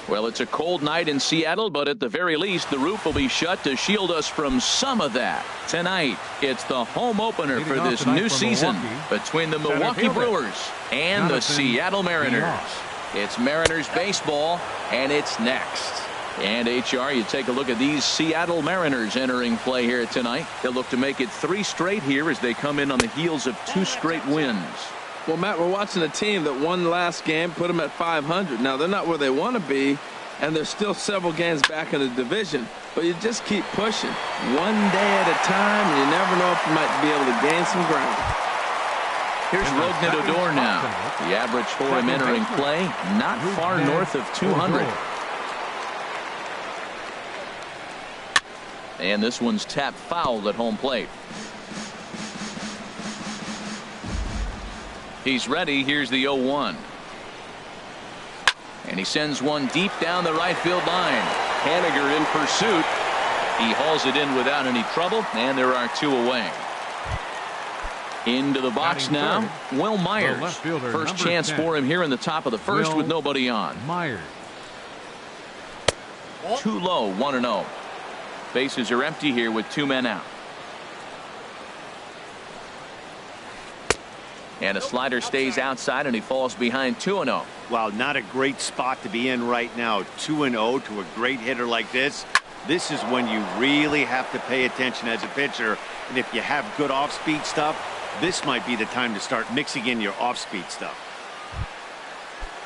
Well, it's a cold night in Seattle, but at the very least, the roof will be shut to shield us from some of that. Tonight, it's the home opener for this new season between the Milwaukee Brewers and the Seattle Mariners. It's Mariners baseball, and it's next. And HR, you take a look at these Seattle Mariners entering play here tonight. They'll look to make it 3 straight here as they come in on the heels of 2 straight wins. Well, Matt, we're watching a team that won last game, put them at 500. Now, they're not where they want to be, and they're still several games back in the division. But you just keep pushing one day at a time, and you never know if you might be able to gain some ground. Here's Rougned Odor now. The average for him entering play, not far north of 200. And this one's tapped foul at home plate. He's ready. Here's the 0-1. And he sends one deep down the right field line. Haniger in pursuit. He hauls it in without any trouble, and there are 2 away. Into the box now, Will Myers. First chance for him here in the top of the first with nobody on. Myers. Too low, 1-0. Bases are empty here with 2 men out. And a slider stays outside, and he falls behind 2-0. Wow, not a great spot to be in right now. 2-0 to a great hitter like this. This is when you really have to pay attention as a pitcher. And if you have good off-speed stuff, this might be the time to start mixing in your off-speed stuff.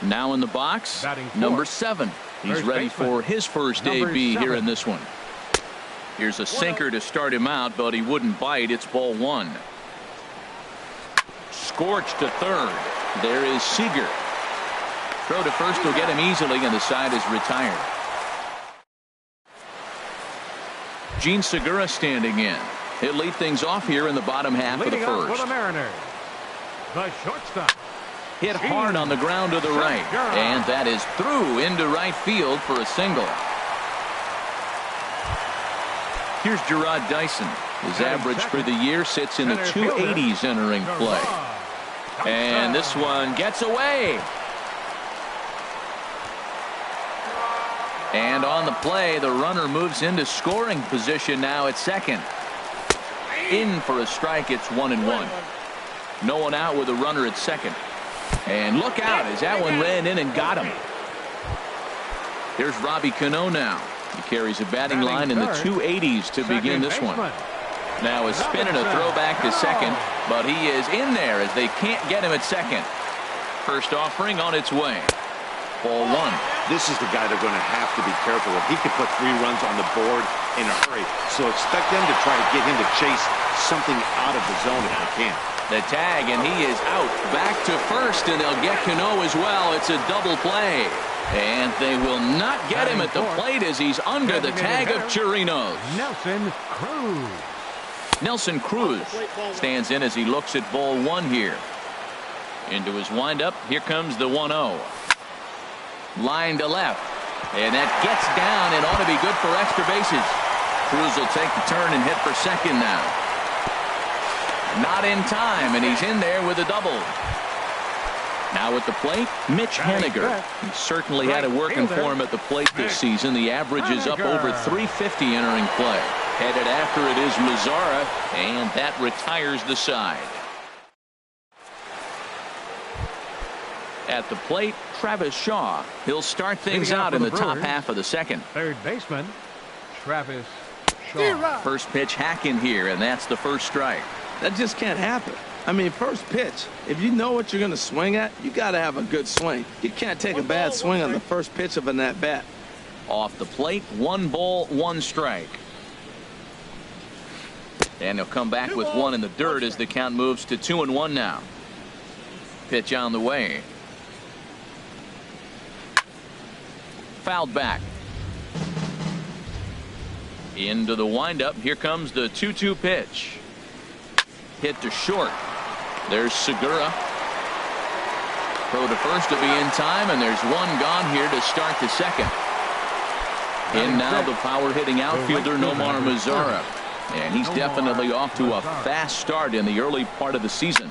Now in the box, number 7. He's ready for his first AB here in this one. Here's a sinker to start him out, but he wouldn't bite. It's ball 1. Scorched to third. There is Seager. Throw to first will get him easily, and the side is retired. Gene Segura standing in. He'll lead things off here in the bottom half of the first. For the Mariners, the shortstop. Hit hard on the ground to the right, and that is through into right field for a single. Here's Gerard Dyson. His average for the year sits in the 280s entering play. And this one gets away. And on the play, the runner moves into scoring position now at second. In for a strike. It's 1-1. No one out with a runner at second. And look out as that one ran in and got him. Here's Robbie Cano now. He carries a batting line in the 280s to begin this one. Now a spin and a throwback to second, but he is in there as they can't get him at second. First offering on its way. Ball 1. This is the guy they're going to have to be careful of. He could put 3 runs on the board in a hurry, so expect them to try to get him to chase something out of the zone if they can. The tag, and he is out. Back to first, and they'll get Cano as well. It's a double play. And they will not get him at the plate as he's under the tag of Chirinos. Nelson Cruz stands in as he looks at ball 1 here. Into his windup. Here comes the 1-0. Line to left. And that gets down and ought to be good for extra bases. Cruz will take the turn and hit for second now. Not in time, and he's in there with a double. Now at the plate, Mitch Haniger. He certainly had it working for him at the plate this season. The average is up over 350 entering play. Headed after it is Mazzara, and that retires the side. At the plate, Travis Shaw. He'll start things out in the top half of the second. Third baseman, Travis Shaw. First pitch hack in here, and that's the first strike. That just can't happen. I mean, first pitch, if you know what you're going to swing at, you got to have a good swing. You can't take a bad swing on the first pitch of an at-bat. Off the plate, 1 ball, 1 strike. And he'll come back with 1 in the dirt as the count moves to 2-1 now. Pitch on the way. Fouled back. Into the windup. Here comes the 2-2 pitch. Hit to short. There's Segura. Throw to first to be in time, and there's 1 gone here to start the second. In now the power hitting outfielder Nomar Mazzara. And he's definitely off to a fast start in the early part of the season.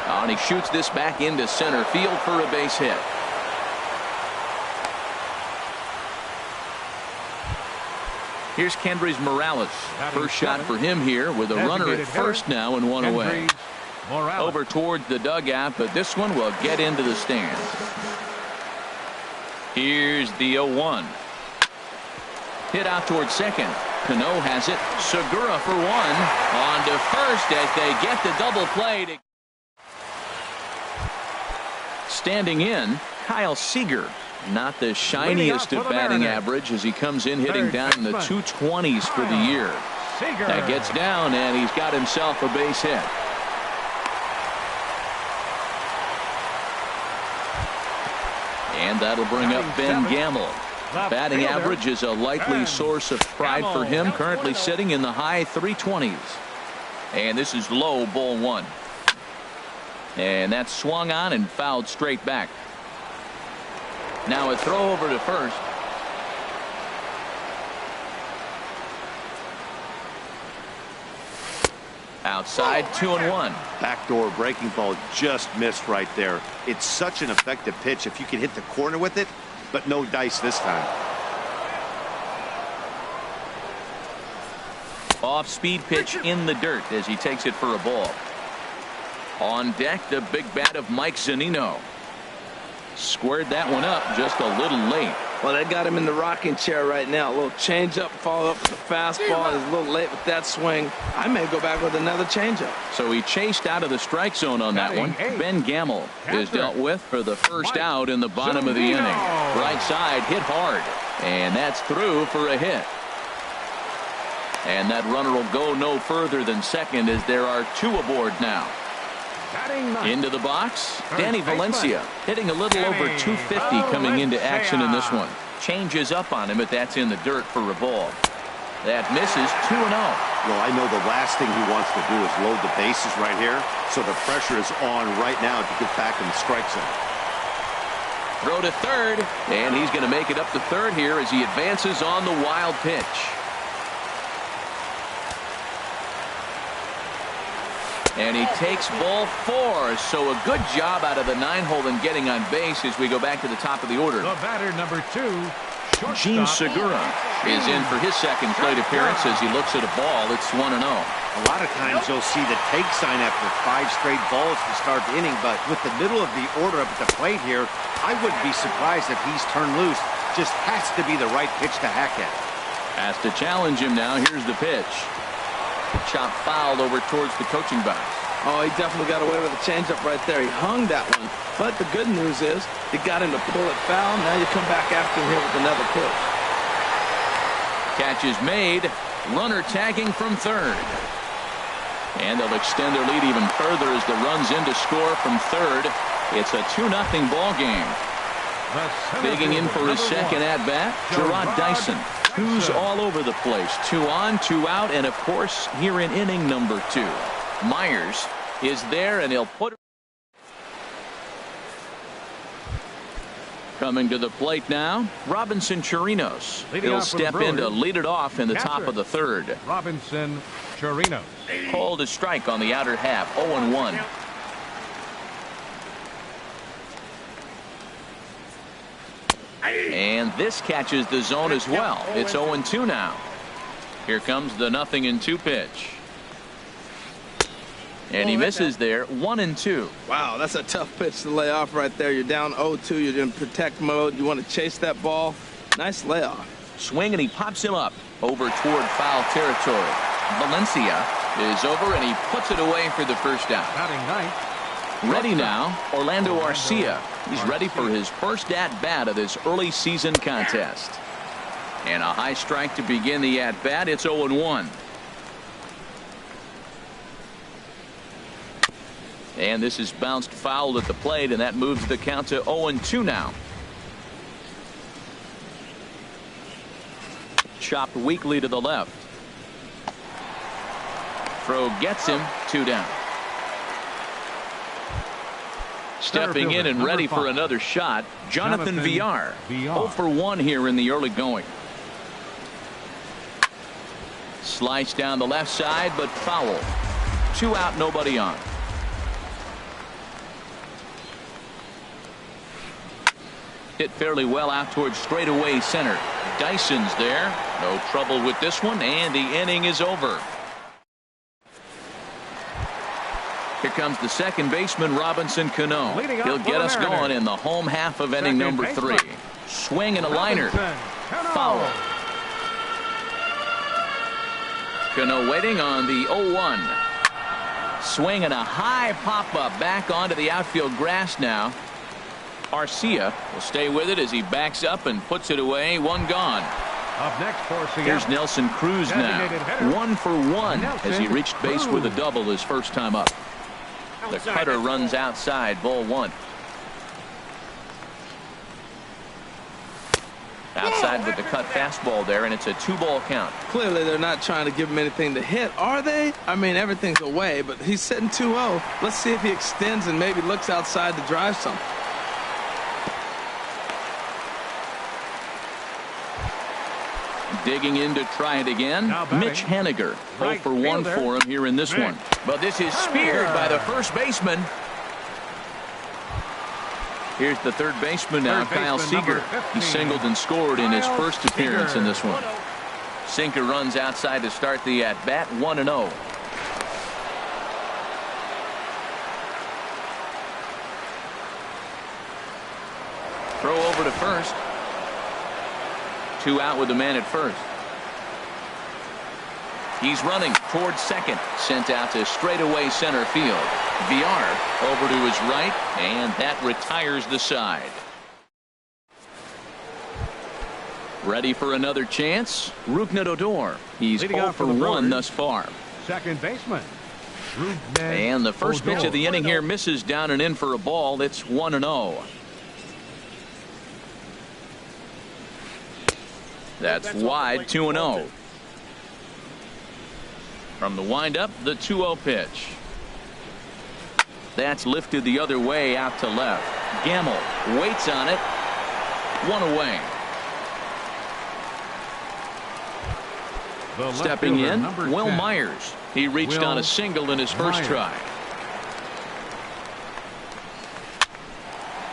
And he shoots this back into center field for a base hit. Here's Kendrys Morales. First shot for him here with a runner at first now and one away. Over towards the dugout, but this one will get into the stands. Here's the 0-1. Hit out towards second. Cano has it. Segura for one. On to first as they get the double play. Standing in, Kyle Seager. Not the shiniest of batting average as he comes in hitting down in the 220s for the year. That gets down and he's got himself a base hit. And that'll bring up Ben Gamble. Batting average is a likely source of pride for him, currently sitting in the high 320s. And this is low, ball one. And that's swung on and fouled straight back. Now a throw over to first. Outside, 2-1. Backdoor breaking ball just missed right there. It's such an effective pitch if you can hit the corner with it, but no dice this time. Off speed pitch in the dirt as he takes it for a ball. On deck, the big bat of Mike Zunino. Squared that one up just a little late. Well, they got him in the rocking chair right now. A little changeup, follow up with the fastball. He's a little late with that swing. I may go back with another changeup. So he chased out of the strike zone on that one. Ben Gamble is dealt with for the first out in the bottom of the inning. Right side hit hard, and that's through for a hit. And that runner will go no further than second as there are two aboard now. Into the box, Danny Valencia hitting a little over 250 coming into action in this one. Changes up on him, but that's in the dirt for a ball. That misses 2-0. Well, I know the last thing he wants to do is load the bases right here, so the pressure is on right now to get back in the strike zone. Throw to third, and he's going to make it up to third here as he advances on the wild pitch. And he takes ball four, so a good job out of the 9-hole in getting on base as we go back to the top of the order. The batter, number 2, Gene Segura is in for his second plate appearance as he looks at a ball. It's 1-0. A lot of times you'll see the take sign after 5 straight balls to start the inning, but with the middle of the order up at the plate here, I wouldn't be surprised if he's turned loose. Just has to be the right pitch to hack at. Has to challenge him now. Here's the pitch. Chop fouled over towards the coaching box. Oh, he definitely got away with a changeup right there. He hung that one. But the good news is he got him to pull it foul. Now you come back after him here with another pitch. Catch is made. Runner tagging from third. And they'll extend their lead even further as the run's in to score from third. It's a 2-0 ball game. Digging in for his second at-bat, Gerard Dyson, who's all over the place. 2 on, 2 out, and of course, here in inning number 2. Myers is there, and he'll put it. Coming to the plate now, Robinson Chirinos. He'll step in to lead it off in the top of the third. Robinson Chirinos. Called a strike on the outer half, 0-1. And this catches the zone as well. It's 0-2 now. Here comes the 0-2 pitch. And he misses there, 1-2. Wow, that's a tough pitch to lay off right there. You're down 0-2. You're in protect mode. You want to chase that ball. Nice layoff. Swing, and he pops him up over toward foul territory. Valencia is over, and he puts it away for the first out. Batting ninth. Ready now, Orlando Arcia. He's ready for his first at-bat of this early season contest. And a high strike to begin the at-bat. It's 0-1. And this is bounced foul at the plate, and that moves the count to 0-2 now. Chopped weakly to the left. Throw gets him, 2 down. Stepping in and ready for another shot, Jonathan Villar. 0 for 1 here in the early going. Slice down the left side, but foul. 2 out, nobody on. Hit fairly well out towards straightaway center. Dyson's there. No trouble with this one, and the inning is over. Here comes the second baseman, Robinson Cano. He'll get us going in the home half of inning number 3. Swing and a liner. Foul. Cano waiting on the 0-1. Swing and a high pop-up back onto the outfield grass now. Arcia will stay with it as he backs up and puts it away. One gone. Up next for Seattle. Here's Nelson Cruz now. 1 for 1 as he reached base with a double his first time up. The cutter runs outside, ball 1. Outside with the cut fastball there, and it's a 2-ball count. Clearly, they're not trying to give him anything to hit, are they? I mean, everything's away, but he's sitting 2-0. Let's see if he extends and maybe looks outside to drive some. Digging in to try it again. Mitch Haniger. 0 for 1 for him here in this one. But this is speared by the first baseman. Here's the third baseman now, Kyle Seager. He singled and scored in his first appearance in this one. Sinker runs outside to start the at-bat, 1-0. Throw over to first. 2 out with the man at first. He's running towards second. Sent out to straightaway center field. Villar over to his right, and that retires the side. Ready for another chance? Rougned Odor. He's 0 for 1 thus far. Second baseman. And the first pitch of the inning here misses down and in for a ball. It's 1-0. That's wide, 2-0. From the windup, the 2-0 pitch. That's lifted the other way out to left. Gamble waits on it. 1 away. Stepping in, Will Myers. He reached on a single in his first try.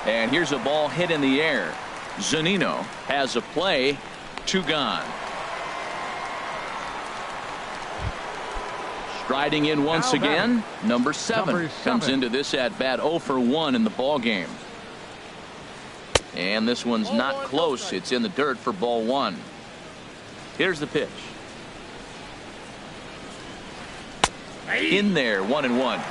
And here's a ball hit in the air. Zunino has a play. 2 gone. Striding in once again, number 7 comes into this at bat 0 for 1 in the ball game. And this one's not close. It's in the dirt for ball 1. Here's the pitch. In there, 1-1.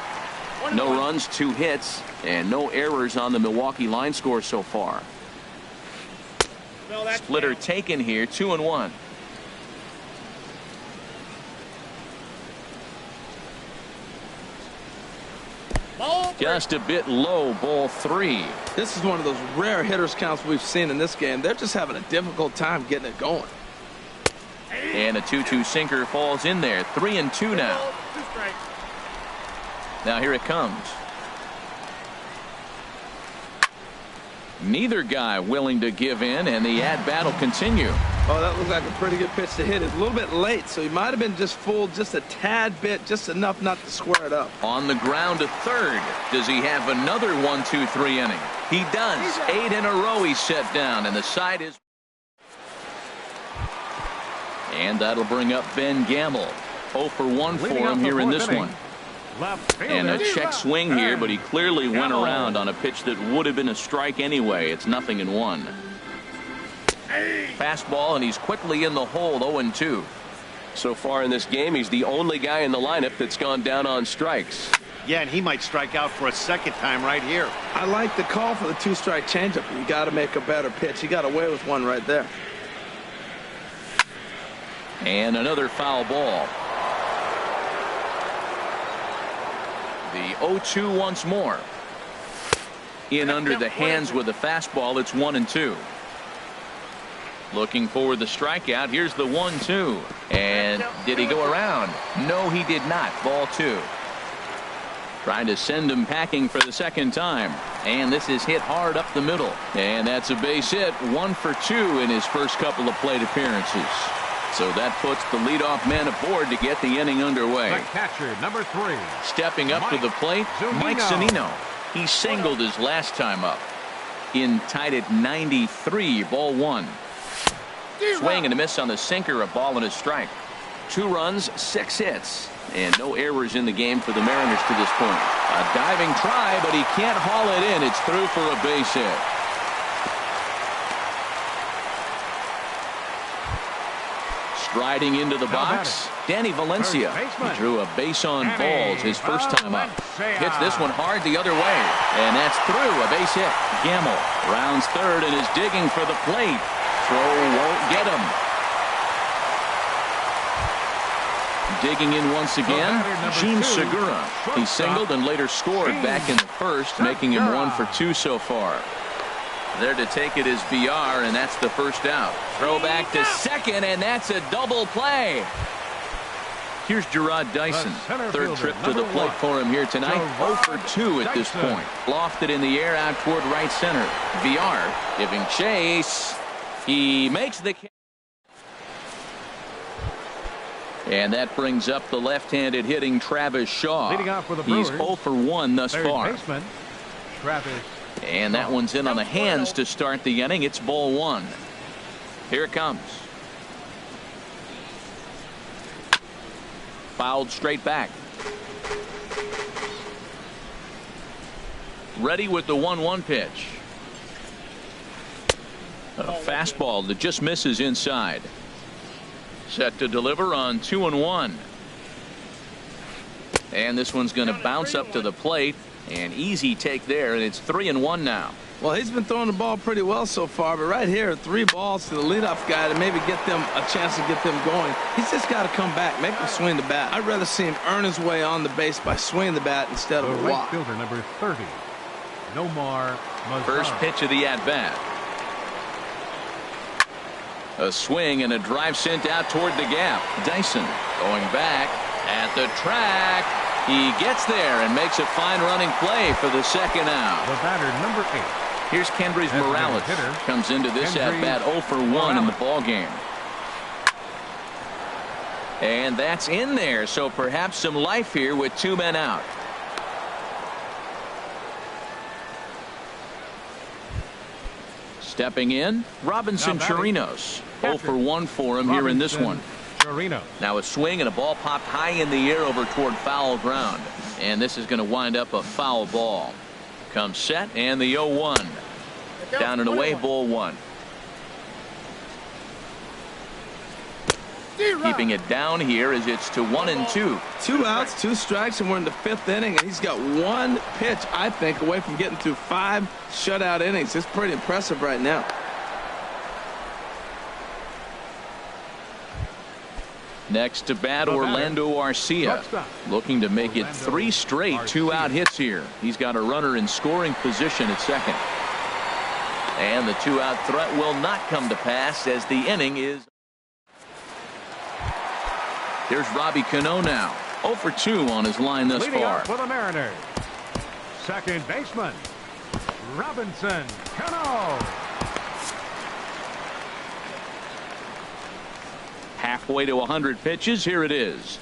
No runs, 2 hits, and no errors on the Milwaukee line score so far. Splitter taken here, 2-1. Just a bit low, ball 3. This is one of those rare hitters counts we've seen in this game. They're just having a difficult time getting it going. And a 2-2 sinker falls in there. 3-2 now. Now here it comes. Neither guy willing to give in, and the at-bat will continue. Oh, that looked like a pretty good pitch to hit. It's a little bit late, so he might have been just fooled just a tad bit, just enough not to square it up. On the ground to third. Does he have another 1-2-3 inning? He does. 8 in a row he's set down, and the side is... And that'll bring up Ben Gamble. 0 for 1 for him here in this one. And a check swing here, but he clearly went around on a pitch that would have been a strike anyway. It's 0-1. Fastball, and he's quickly in the hole, 0-2. So far in this game, he's the only guy in the lineup that's gone down on strikes. Yeah, and he might strike out for a second time right here. I like the call for the 2-strike changeup. You got to make a better pitch. He got away with one right there. And another foul ball. The 0-2 once more. In under the hands with the fastball. It's 1-2. Looking for the strikeout. Here's the 1-2. And did he go around? No, he did not. Ball 2. Trying to send him packing for the second time. And this is hit hard up the middle. And that's a base hit. 1 for 2 in his first couple of plate appearances. So that puts the leadoff man aboard to get the inning underway. The catcher, number 3. Stepping up to the plate, Mike Zunino. He singled his last time up. in tied at 93, ball one. Swing and a miss on the sinker, a ball and a strike. 2 runs, 6 hits, and no errors in the game for the Mariners to this point. A diving try, but he can't haul it in. It's through for a base hit. Striding into the box, Danny Valencia. He drew a base on balls his first time up. Hits this one hard the other way, and that's through, a base hit. Gamble rounds third and is digging for the plate. Throw won't get him. Digging in once again, Gene Segura. He singled and later scored back in the first, making him 1 for 2 so far. There to take it is VR, and that's the first out. Throw back to second, and that's a double play. Here's Gerard Dyson. Third trip to the plate for him here tonight. 0 for 2 at this point. Lofted in the air out toward right center. VR giving chase. He makes the catch. And that brings up the left-handed hitting Travis Shaw. He's 0 for 1 thus far. And that one's in on the hands to start the inning. It's ball 1. Here it comes. Fouled straight back. Ready with the 1-1 pitch. A fastball that just misses inside. Set to deliver on 2-1. And this one's going to bounce up to the plate. An easy take there, and it's 3-1 now. Well, he's been throwing the ball pretty well so far, but right here, 3 balls to the leadoff guy to maybe get them a chance to get them going. He's just got to come back, make him swing the bat. I'd rather see him earn his way on the base by swinging the bat instead of a walk. Fielder number 30, Nomar Mazar. First pitch of the at-bat. A swing and a drive sent out toward the gap. Dyson going back at the track. He gets there and makes a fine running play for the second out. The batter, number 8. Here's Kendrys Morales. Comes into this at-bat 0 for 1 in the ballgame. And that's in there, so perhaps some life here with 2 men out. Stepping in, Robinson Chirinos. 0 for 1 for him here in this one. Now a swing and a ball popped high in the air over toward foul ground. And this is going to wind up a foul ball. Comes set and the 0-1. Down and away, ball 1. Keeping it down here as it's to 1-2. 2 outs, 2 strikes, and we're in the 5th inning, and he's got 1 pitch, I think, away from getting through 5 shutout innings. It's pretty impressive right now. Next to bat, Orlando Arcia, looking to make it 3 straight 2-out hits here. He's got a runner in scoring position at second. And the 2-out threat will not come to pass as the inning is. Here's Robbie Cano now. 0 for 2 on his line thus far. For the Mariners, second baseman, Robinson Cano. Halfway to 100 pitches. Here it is.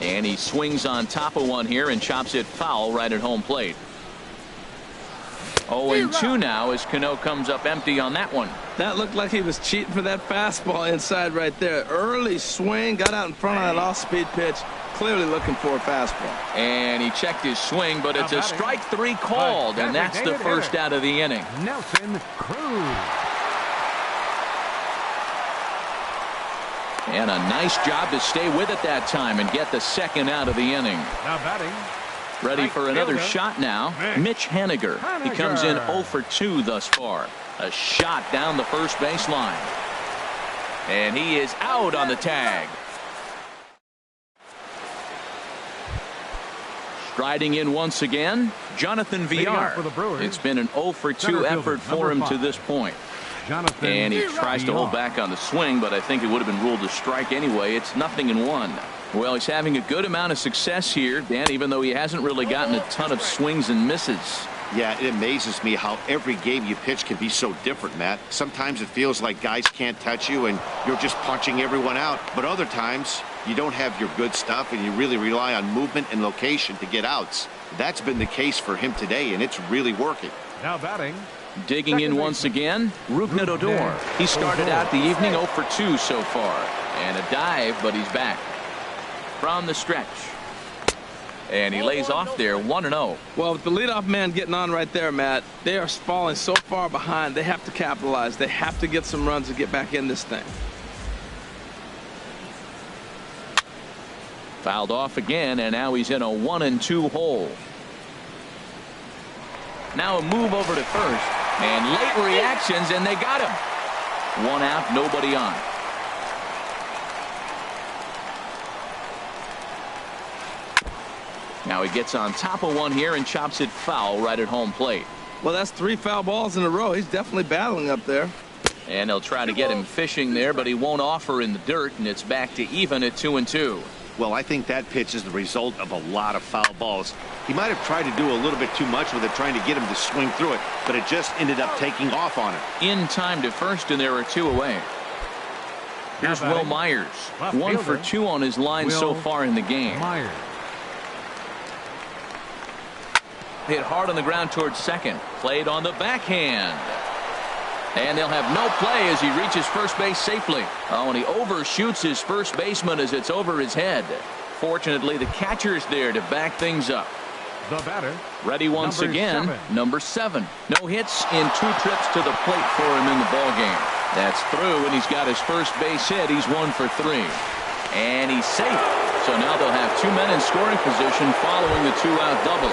And he swings on top of one here and chops it foul right at home plate. 0-2 now as Cano comes up empty on that one. That looked like he was cheating for that fastball inside right there. Early swing, got out in front of that off-speed pitch. Clearly looking for a fastball. And he checked his swing, but it's a strike 3 called, and that's the first out of the inning. Nelson Cruz. And a nice job to stay with it that time and get the second out of the inning. Now batting. Ready for another shot now. Mitch Haniger. He comes in 0 for 2 thus far. A shot down the first baseline. And he is out on the tag. Striding in once again, Jonathan Villar. It's been an 0 for 2 effort for him to this point. And he tries to hold back on the swing, but I think it would have been ruled a strike anyway. It's 0-1. Well, he's having a good amount of success here, Dan, even though he hasn't really gotten a ton of swings and misses. Yeah, it amazes me how every game you pitch can be so different, Matt. Sometimes it feels like guys can't touch you and you're just punching everyone out. But other times you don't have your good stuff and you really rely on movement and location to get outs. That's been the case for him today, and it's really working. Now batting. Digging in once again, Rougned Odor. He started out the evening 0 for 2 so far. And a dive, but he's back. From the stretch. And he lays off there 1-0. Well, with the leadoff man getting on right there, Matt, they are falling so far behind. They have to capitalize. They have to get some runs to get back in this thing. Fouled off again, and now he's in a 1-2 hole. Now a move over to first. And late reactions, and they got him. 1 out, nobody on. Now he gets on top of one here and chops it foul right at home plate. Well, that's 3 foul balls in a row. He's definitely battling up there. And they'll try to get him fishing there, but he won't offer in the dirt, and it's back to even at 2-2. Well, I think that pitch is the result of a lot of foul balls. He might have tried to do a little bit too much with it, trying to get him to swing through it, but it just ended up taking off on him. In time to first, and there are 2 away. Here's Will Myers. 1 for 2 on his line so far in the game. Myers. Hit hard on the ground towards second. Played on the backhand. And they'll have no play as he reaches first base safely. Oh, and he overshoots his first baseman as it's over his head. Fortunately, the catcher's there to back things up. The batter. Ready once again, number 7. No hits in 2 trips to the plate for him in the ballgame. That's through, and he's got his first base hit. He's 1 for 3. And he's safe. So now they'll have 2 men in scoring position following the 2-out double.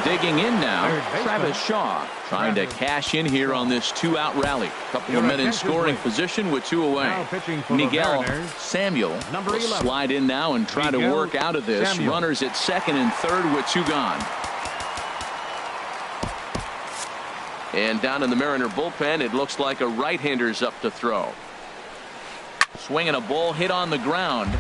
Digging in now, Travis Shaw trying to cash in here on this 2-out rally. Couple of men in scoring position with 2 away. Miguel Samuel will slide in now and try to work out of this. Runners at second and third with 2 gone. And down in the Mariner bullpen, it looks like a right-hander's up to throw. Swinging a ball hit on the ground.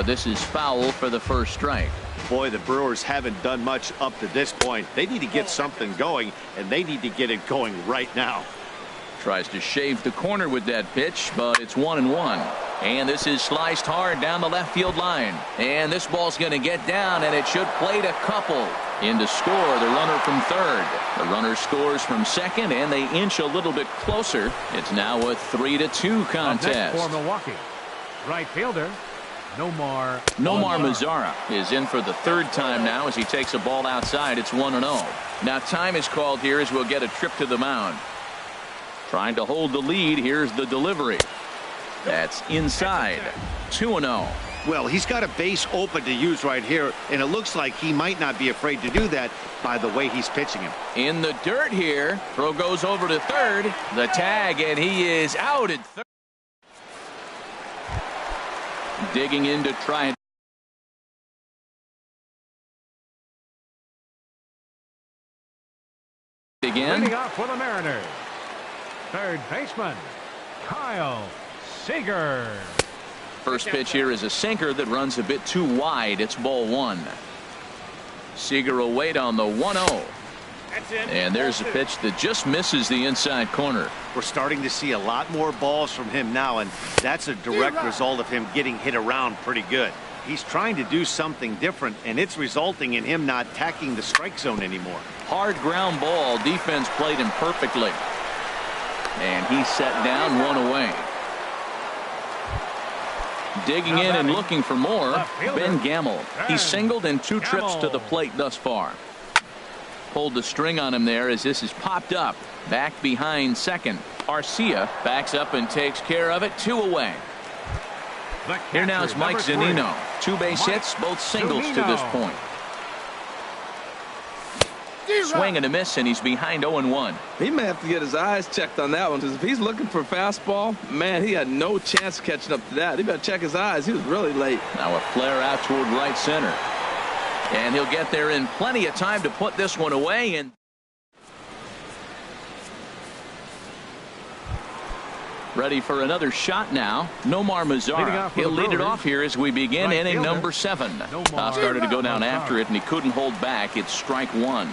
This is foul for the first strike. Boy, the Brewers haven't done much up to this point. They need to get something going, and they need to get it going right now. Tries to shave the corner with that pitch, but it's 1-1. And this is sliced hard down the left field line. And this ball's going to get down, and it should plate a couple. In to score, the runner from third. The runner scores from second, and they inch a little bit closer. It's now a 3-2 contest. For Milwaukee, right fielder Nomar Mazara is in for the 3rd time now as he takes a ball outside. It's 1-0. Now time is called here as we'll get a trip to the mound. Trying to hold the lead. Here's the delivery. That's inside. 2-0. Well, he's got a base open to use right here, and it looks like he might not be afraid to do that by the way he's pitching him. In the dirt here. Throw goes over to third. The tag, and he is out at third. Digging in to try it again. Leading off for the Mariners, third baseman Kyle Seager. First pitch here is a sinker that runs a bit too wide. It's ball 1. Seager will wait on the 1-0. And there's a pitch that just misses the inside corner. We're starting to see a lot more balls from him now, and that's a direct result of him getting hit around pretty good. He's trying to do something different, and it's resulting in him not attacking the strike zone anymore. Hard ground ball. Defense played him perfectly. And he set down 1 away. Digging in and looking for more, Ben Gamel. He's singled in 2 trips to the plate thus far. Pulled the string on him there as this is popped up. Back behind second. Arcia backs up and takes care of it. 2 away. Here now is Mike Zunino. 2 base hits, both singles to this point. Swing and a miss, and he's behind 0-1. He may have to get his eyes checked on that one, because if he's looking for a fastball, man, he had no chance of catching up to that. He better check his eyes. He was really late. Now a flare out toward right center. And he'll get there in plenty of time to put this one away. And ready for another shot now. Nomar Mazara. He'll lead it off here as we begin inning number 7. Started to go down after it, and he couldn't hold back. It's strike 1.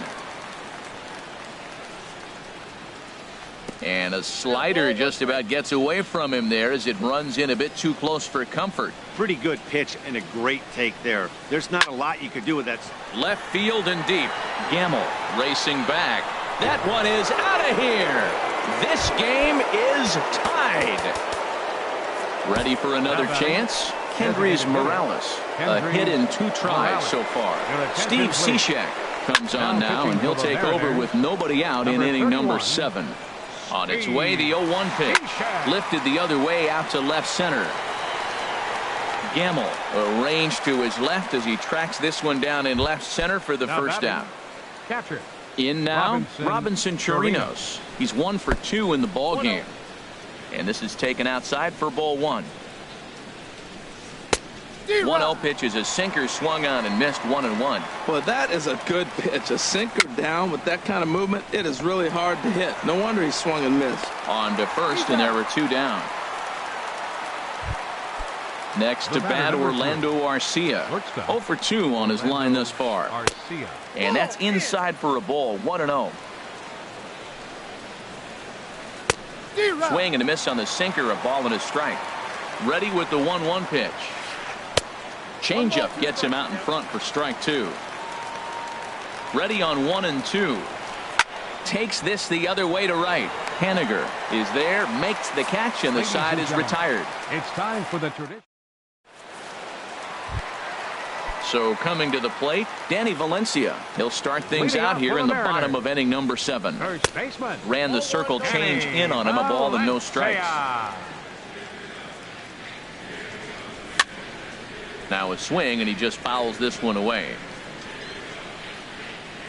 And a slider just about gets away from him there as it runs in a bit too close for comfort. Pretty good pitch and a great take there. There's not a lot you could do with that. Left field and deep. Gamble racing back. That one is out of here. This game is tied. Ready for another chance? Kendrys Morales. A hit in 2 tries so far. Steve Cishek comes on now, and he'll take over with nobody out in inning number 7. On its way, the 0-1 pitch. Lifted the other way out to left center. Gamble arranged to his left as he tracks this one down in left center for the first out. Catcher. In now, Robinson Chirinos. He's 1 for 2 in the ball game. And this is taken outside for ball 1. 1-0 pitch is a sinker swung on and missed 1-1. Well, that is a good pitch. A sinker down with that kind of movement, it is really hard to hit. No wonder he swung and missed. On to first, and there were 2 down. Next to bat, Orlando Arcia. 0 for 2 on his line thus far. And that's inside for a ball, 1-0. Swing and a miss on the sinker, a ball and a strike. Ready with the 1-1 pitch. Changeup gets him out in front for strike 2. Ready on 1 and 2. Takes this the other way to right. Haniger is there, makes the catch, and the side is retired. It's time for the tradition. So coming to the plate, Danny Valencia. He'll start things out here in the bottom of inning number 7. First baseman. Ran the circle change in on him, a ball and no strikes. Now a swing, and he just fouls this one away.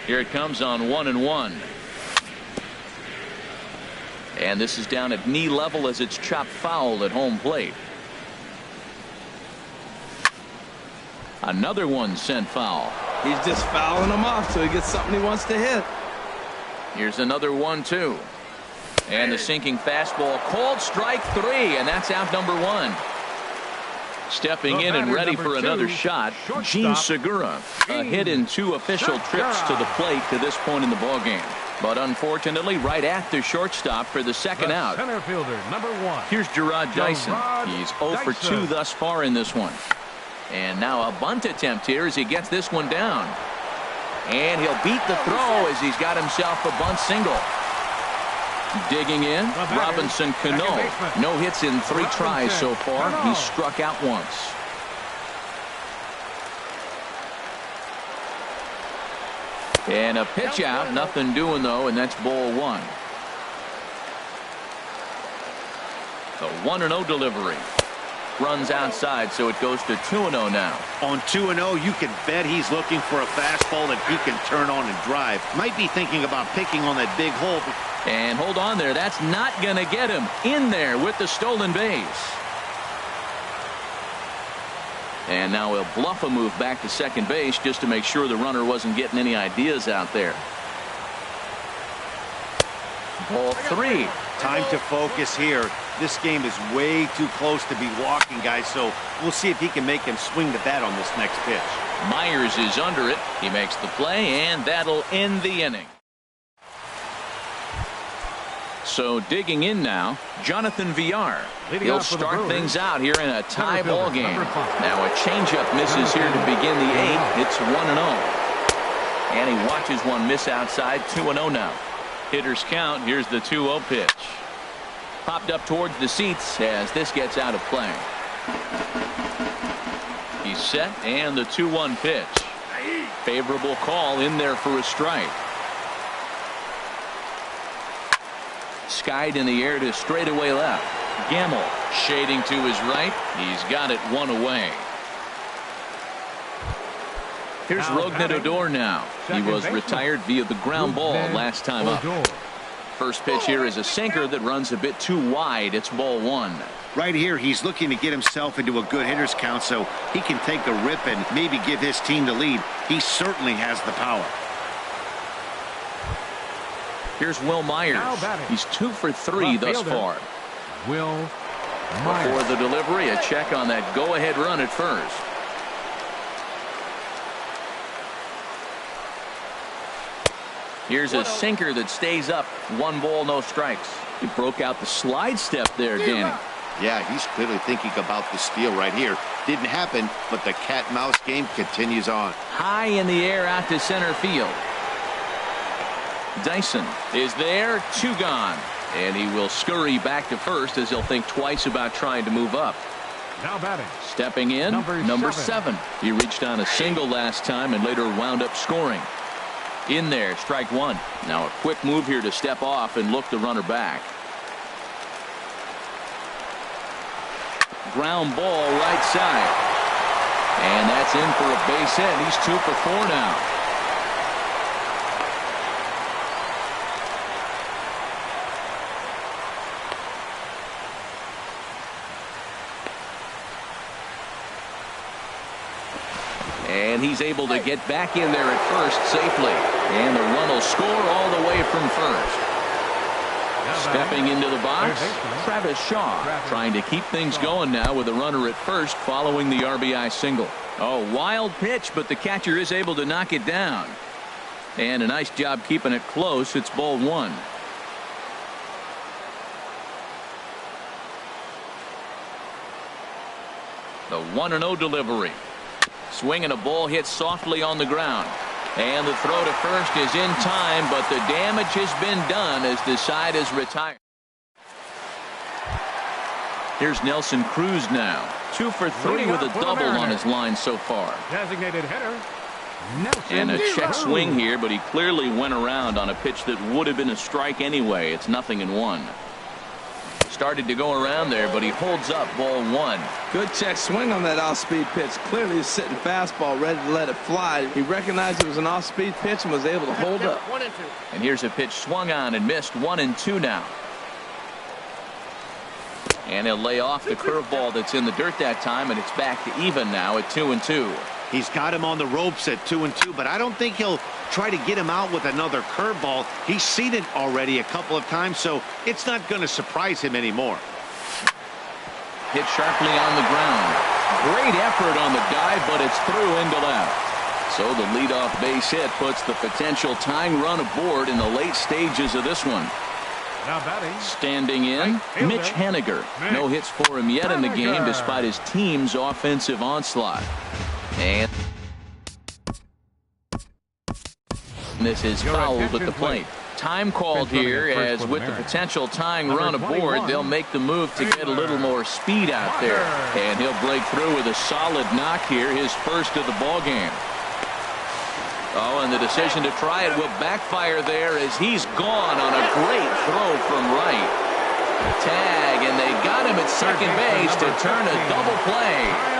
Here it comes on 1-1. And this is down at knee level as it's chopped foul at home plate. Another one sent foul. He's just fouling them off so he gets something he wants to hit. Here's another 1-2. And the sinking fastball called strike 3, and that's out number 1. Stepping in and ready for another shot, Gene Segura. A hit in 2 official trips to the plate to this point in the ballgame. But unfortunately, right at the shortstop for the second out. Center fielder, number 1. Here's Gerard Dyson. He's 0 for 2 thus far in this one. And now a bunt attempt here as he gets this one down. And he'll beat the throw as he's got himself a bunt single. Digging in, Robinson Cano. No hits in 3 tries so far. He's struck out once. And a pitch out. Nothing doing, though, and that's ball 1. The 1-0 delivery. Runs outside, so it goes to 2-0 now. On 2-0, you can bet he's looking for a fastball that he can turn on and drive. Might be thinking about picking on that big hole. And hold on there. That's not going to get him in there with the stolen base. And now he'll bluff a move back to second base just to make sure the runner wasn't getting any ideas out there. Ball 3. Time to focus here. This game is way too close to be walking, guys, so we'll see if he can make him swing the bat on this next pitch. Myers is under it. He makes the play, and that'll end the inning. So digging in now, Jonathan Villar. He'll start things out here in a tie ball game. Now a changeup misses here to begin the 8th. It's 1-0. And he watches one miss outside. 2-0 now. Hitters count. Here's the 2-0 pitch. Popped up towards the seats as this gets out of play. He's set, and the 2-1 pitch. Favorable call in there for a strike. Skied in the air to straightaway left. Gamble shading to his right. He's got it 1 away. Here's Rougned Odor now. He was retired via the ground ball last time up. First pitch here is a sinker that runs a bit too wide. It's ball 1. Right here, he's looking to get himself into a good hitter's count so he can take a rip and maybe give his team the lead. He certainly has the power. Here's Will Myers. He's 2 for 3 thus far. Will Myers. Before the delivery, a check on that go-ahead run at first. Here's a sinker that stays up. 1 ball, no strikes. He broke out the slide step there, Danny. Yeah, he's clearly thinking about the steal right here. Didn't happen, but the cat-mouse game continues on. High in the air out to center field. Dyson is there, 2 gone. And he will scurry back to first as he'll think twice about trying to move up. Now batting. Stepping in, number 7. He reached on a single last time and later wound up scoring. In there, strike 1. Now a quick move here to step off and look the runner back. Ground ball right side. And that's in for a base hit. He's 2 for 4 now. And he's able to get back in there at first safely. And the run will score all the way from first. Stepping into the box, Travis Shaw trying to keep things going now with a runner at first following the RBI single. Oh, wild pitch, but the catcher is able to knock it down. And a nice job keeping it close. It's ball 1. The 1-0 delivery. Swing and a ball hit softly on the ground. And the throw to first is in time, but the damage has been done as the side is retired. Here's Nelson Cruz now. 2 for 3 with a double on his line so far. Designated hitter, Nelson. And a check swing here, but he clearly went around on a pitch that would have been a strike anyway. It's 0-1. Started to go around there, but he holds up ball 1. Good check swing on that off-speed pitch. Clearly he's sitting fastball, ready to let it fly. He recognized it was an off-speed pitch and was able to hold up. 1 and 2. And here's a pitch swung on and missed. 1-2 now. And he'll lay off the curveball that's in the dirt that time, and it's back to even now at 2-2. He's got him on the ropes at 2-2, but I don't think he'll try to get him out with another curveball. He's seen it already a couple of times, so it's not going to surprise him anymore. Hit sharply on the ground. Great effort on the dive, but it's through into left. So the leadoff base hit puts the potential tying run aboard in the late stages of this one. Now batting. Standing in, Mitch Haniger. No hits for him yet in the game despite his team's offensive onslaught. And this is fouled at the plate. Time called here, as with the potential tying run aboard, they'll make the move to get a little more speed out there. And he'll break through with a solid knock here, his first of the ball game. Oh, and the decision to try it will backfire there as he's gone on a great throw from right. Tag, and they got him at second base to turn a double play.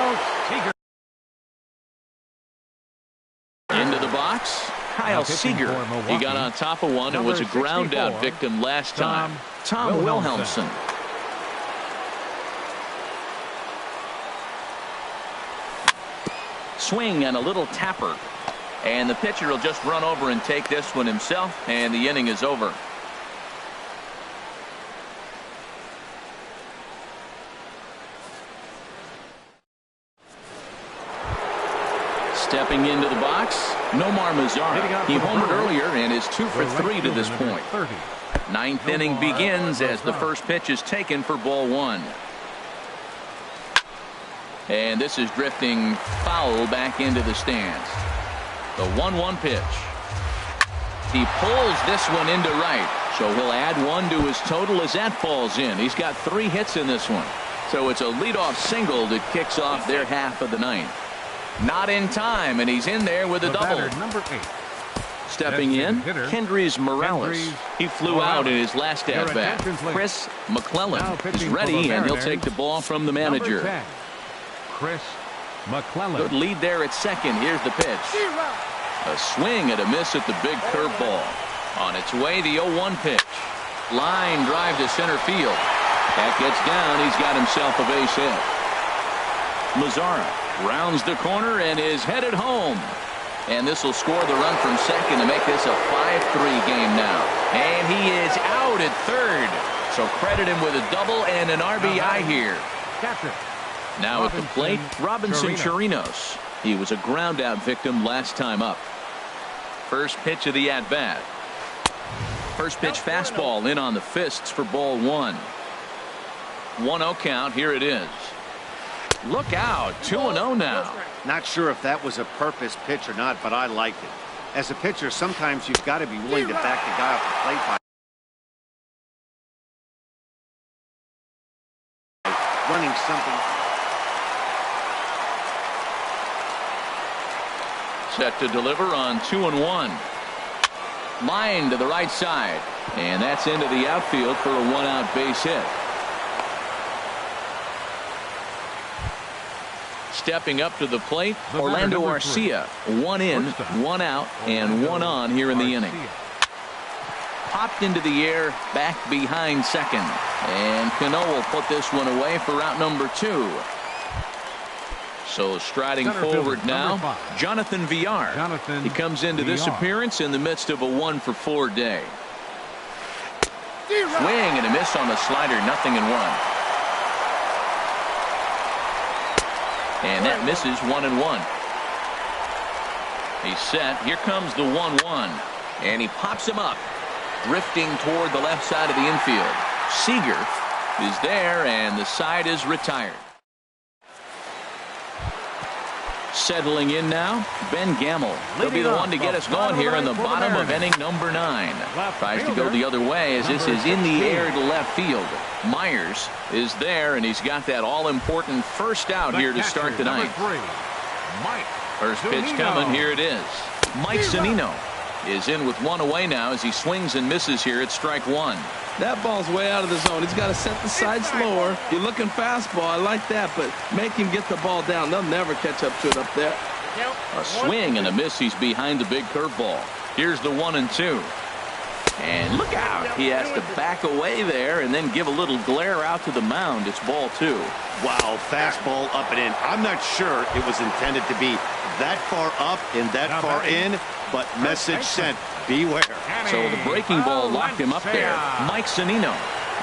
Into the box, Kyle Seager. He got on top of one and was a ground out victim last time. Tom Wilhelmsen. Swing and a little tapper. And the pitcher will just run over and take this one himself, and the inning is over. Stepping into the box, Nomar Mazara. He homered earlier and is 2 for 3 to this point. 9th inning begins as the first pitch is taken for ball 1. And this is drifting foul back into the stands. The 1-1 pitch. He pulls this one into right, so he'll add 1 to his total as that falls in. He's got 3 hits in this one, so it's a leadoff single that kicks off their half of the 9th. Not in time, and he's in there with a double. Number 8. Stepping in, Kendrys Morales. He flew out in his last at bat. Chris McClellan is ready, and he'll take the ball from the manager. Chris McClellan. Good lead there at second. Here's the pitch. A swing and a miss at the big curveball. On its way, the 0-1 pitch. Line drive to center field. That gets down. He's got himself a base hit. Mazara rounds the corner and is headed home. And this will score the run from second to make this a 5-3 game now. And he is out at third. So credit him with a double and an RBI here. Captain. Now at the plate, Robinson Chirinos. He was a ground out victim last time up. First pitch of the at-bat. First pitch fastball in on the fists for ball one. 1-0 count. Here it is. Look out. 2-0 now. Not sure if that was a purpose pitch or not, but I liked it. As a pitcher, sometimes you've got to be willing to back the guy off the plate by running something. Set to deliver on 2-1. Line to the right side. And that's into the outfield for a 1-out base hit. Stepping up to the plate, Orlando Arcia. 1 in, 1 out, and 1 on here in the inning. Popped into the air, back behind second. And Cano will put this one away for out number 2. So striding forward now, Jonathan Villar. He comes into this appearance in the midst of a 1-for-4 day. Swing and a miss on the slider, 0-1. And that misses 1-1. He's set. Here comes the 1-1. And he pops him up, drifting toward the left side of the infield. Seager is there, and the side is retired. Settling in now, Ben Gamble. He'll be the one to get us going here in the bottom of inning number 9. Tries to go the other way as this is in the air to left field. Myers is there, and he's got that all-important first out here to start the ninth. First pitch coming. Here it is. Mike Zunino is in with 1 away now as he swings and misses here at strike 1. That ball's way out of the zone. He's got to set the side slower. You're looking fastball. I like that, but make him get the ball down. They'll never catch up to it up there. A swing and a miss. He's behind the big curveball. Here's the 1-2. And look out. He has to back away there and then give a little glare out to the mound. It's ball 2. Wow, fastball up and in. I'm not sure it was intended to be that far up and that far in, but message sent. Beware. So the breaking ball locked him up there. Mike Zunino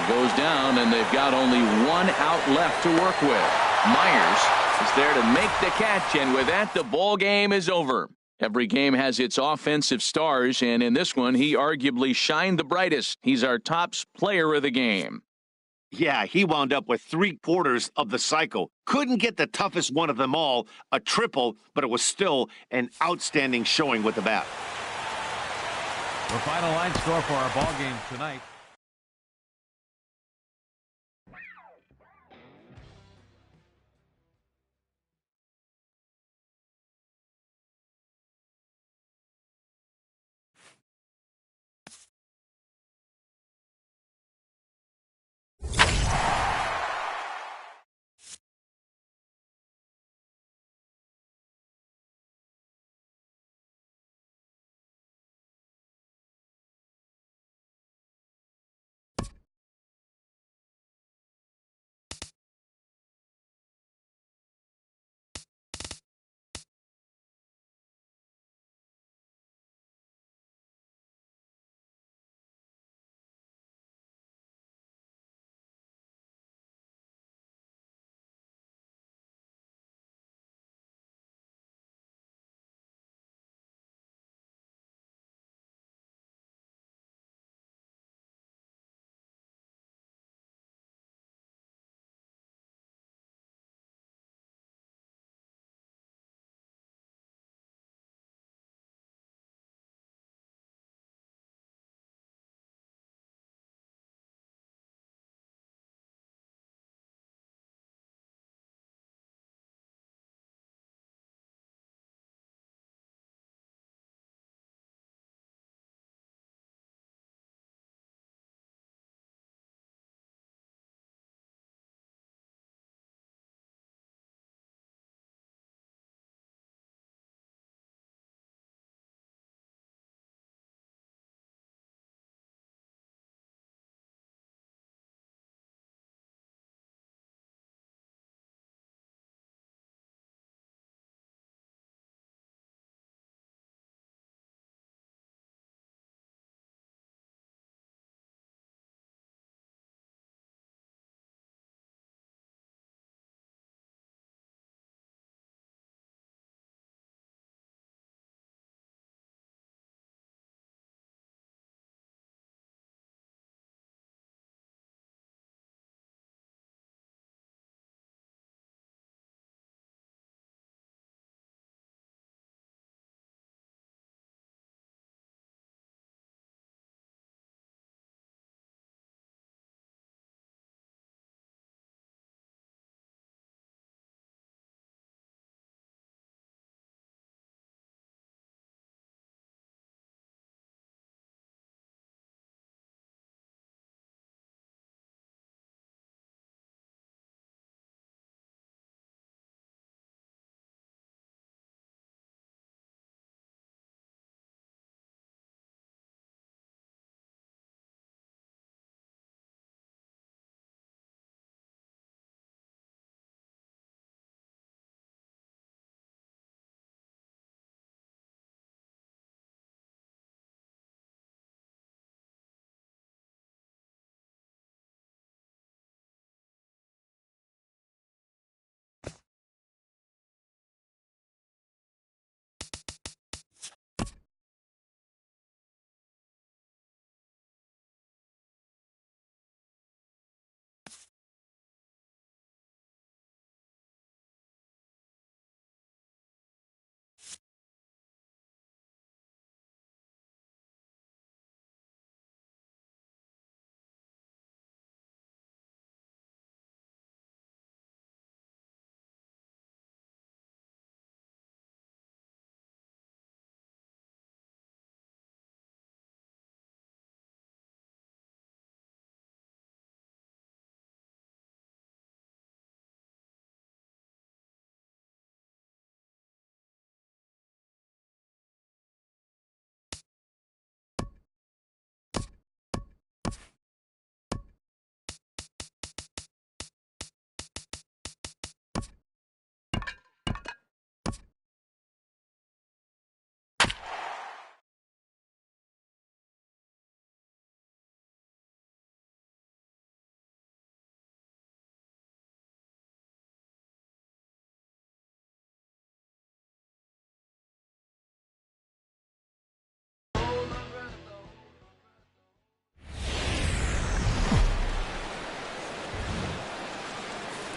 goes down, and they've got only 1 out left to work with. Myers is there to make the catch, and with that, the ball game is over. Every game has its offensive stars, and in this one, he arguably shined the brightest. He's our top player of the game. Yeah, he wound up with 3/4 of the cycle. Couldn't get the toughest one of them all, a triple, but it was still an outstanding showing with the bat. The final line score for our ball game tonight.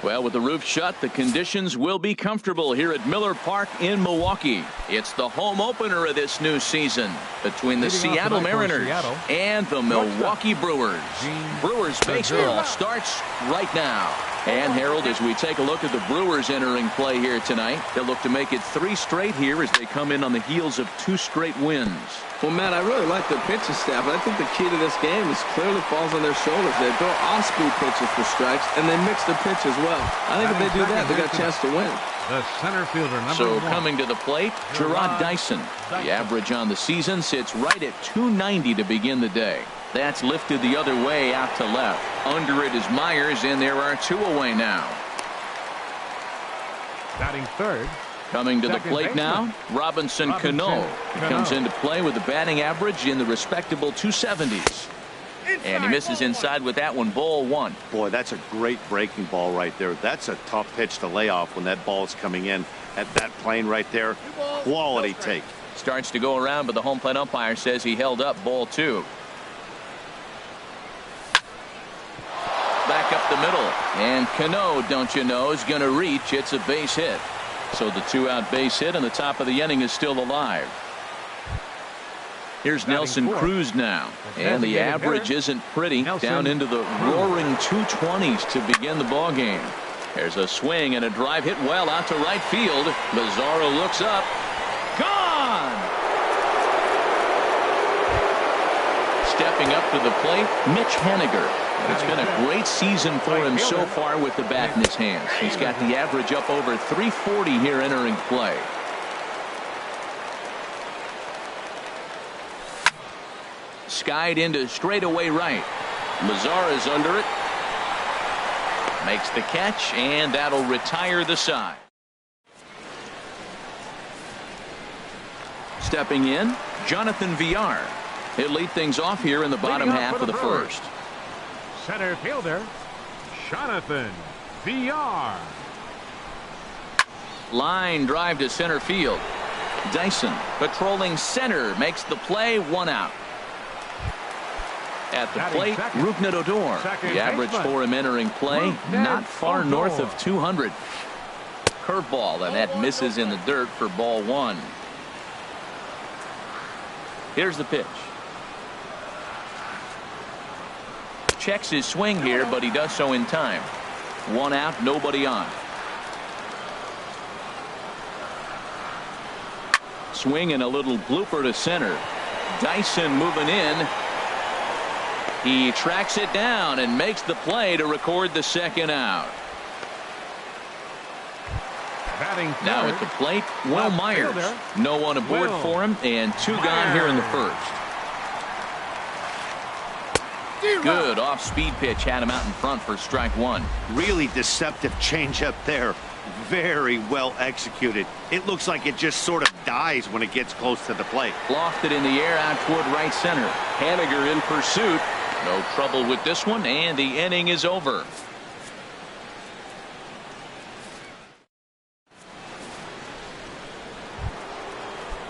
Well, with the roof shut, the conditions will be comfortable here at Miller Park in Milwaukee. It's the home opener of this new season between the Seattle Mariners and the Milwaukee Brewers. Brewers baseball starts right now. And Harold, as we take a look at the Brewers entering play here tonight, they'll look to make it 3 straight here as they come in on the heels of 2 straight wins. Well, Matt, I really like their pitching staff. I think the key to this game is clearly falls on their shoulders. They throw off-speed pitches for strikes, and they mix the pitch as well. I think if they do that, they got a chance to win. The center fielder, number So 1. coming to the plate, Gerard Dyson. The average on the season sits right at .290 to begin the day. That's lifted the other way out to left. Under it is Myers, and there are 2 away now. Batting third. Coming to the plate now, Robinson Cano. He comes into play with a batting average in the respectable 270s. And he misses inside with that one, ball 1. Boy, that's a great breaking ball right there. That's a tough pitch to lay off when that ball is coming in at that plane right there. Quality take. Starts to go around, but the home plate umpire says he held up, ball 2. Back up the middle. And Cano, don't you know, is going to reach. It's a base hit. So the 2-out base hit, and the top of the inning is still alive. Here's Nelson Cruz now. And the average isn't pretty. Down into the roaring 220s to begin the ball game. There's a swing and a drive hit well out to right field. Mazzara looks up. Gone! Stepping up to the plate, Mitch Haniger. It's been a great season for him so far with the bat in his hands. He's got the average up over 340 here entering play. Skied into straightaway right. Mazzara's under it. Makes the catch, and that'll retire the side. Stepping in, Jonathan Villar. He'll lead things off here in the bottom half of the first. Center fielder, Jonathan Villar. Line drive to center field. Dyson patrolling center makes the play, 1 out. At the plate, Rougned Odor. The average for him entering play, not far north of 200. Curveball, and that misses in the dirt for ball 1. Here's the pitch. Checks his swing here, but he does so in time. 1 out, nobody on. Swing and a little blooper to center. Dyson moving in. He tracks it down and makes the play to record the 2nd out. Now at the plate, Will Myers. No one aboard for him, and 2 gone here in the first. Good off-speed pitch had him out in front for strike 1. Really deceptive changeup there. Very well executed. It looks like it just sort of dies when it gets close to the plate. Lofted in the air out toward right center. Haniger in pursuit. No trouble with this one, and the inning is over.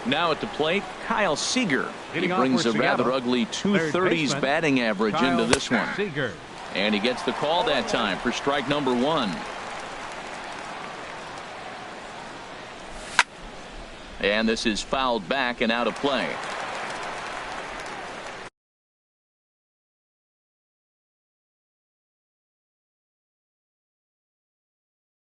Now at the plate, Kyle Seager. He brings a rather ugly 230s batting average into this one. And he gets the call that time for strike number 1. And this is fouled back and out of play.